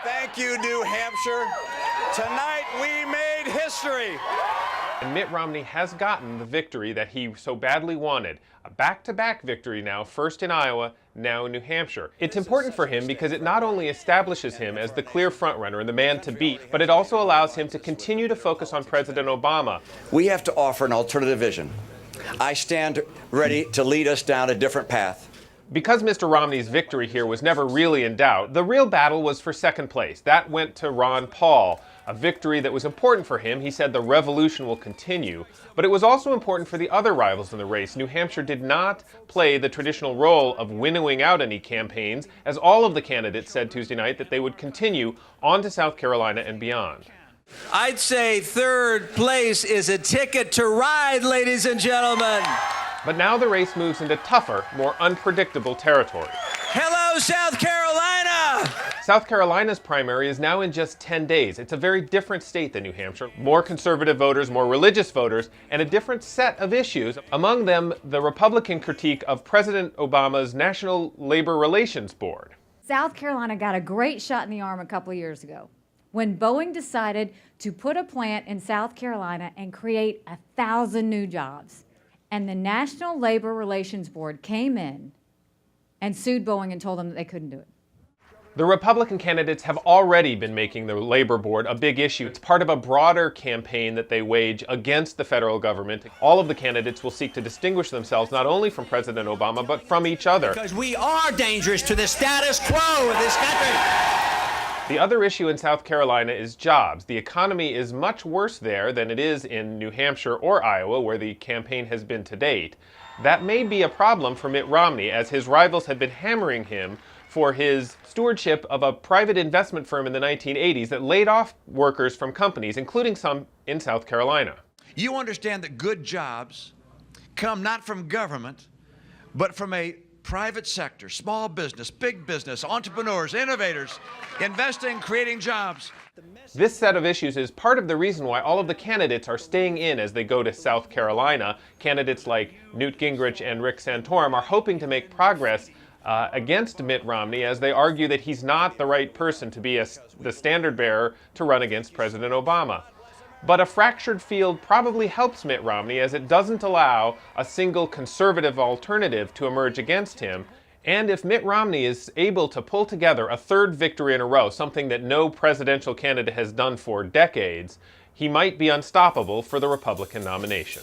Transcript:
Thank you, New Hampshire. Tonight we made history. And Mitt Romney has gotten the victory that he so badly wanted. A back-to-back victory now, first in Iowa, now in New Hampshire. It's important for him because it not only establishes him as the clear frontrunner and the man to beat, but it also allows him to continue to focus on President Obama. We have to offer an alternative vision. I stand ready to lead us down a different path. Because Mr. Romney's victory here was never really in doubt, the real battle was for second place. That went to Ron Paul, a victory that was important for him. He said the revolution will continue, but it was also important for the other rivals in the race. New Hampshire did not play the traditional role of winnowing out any campaigns, as all of the candidates said Tuesday night that they would continue on to South Carolina and beyond. I'd say third place is a ticket to ride, ladies and gentlemen. But now the race moves into tougher, more unpredictable territory. Hello, South Carolina! South Carolina's primary is now in just 10 days. It's a very different state than New Hampshire. More conservative voters, more religious voters, and a different set of issues. Among them, the Republican critique of President Obama's National Labor Relations Board. South Carolina got a great shot in the arm a couple of years ago when Boeing decided to put a plant in South Carolina and create 1,000 new jobs. And the National Labor Relations Board came in and sued Boeing and told them that they couldn't do it. The Republican candidates have already been making the labor board a big issue. It's part of a broader campaign that they wage against the federal government. All of the candidates will seek to distinguish themselves not only from President Obama, but from each other. Because we are dangerous to the status quo of this country. The other issue in South Carolina is jobs. The economy is much worse there than it is in New Hampshire or Iowa, where the campaign has been to date. That may be a problem for Mitt Romney, as his rivals have been hammering him for his stewardship of a private investment firm in the 1980s that laid off workers from companies, including some in South Carolina. You understand that good jobs come not from government, but from a private sector, small business, big business, entrepreneurs, innovators, investing, creating jobs. This set of issues is part of the reason why all of the candidates are staying in as they go to South Carolina. Candidates like Newt Gingrich and Rick Santorum are hoping to make progress against Mitt Romney as they argue that he's not the right person to be the standard bearer to run against President Obama. But a fractured field probably helps Mitt Romney, as it doesn't allow a single conservative alternative to emerge against him. And if Mitt Romney is able to pull together a third victory in a row, something that no presidential candidate has done for decades, he might be unstoppable for the Republican nomination.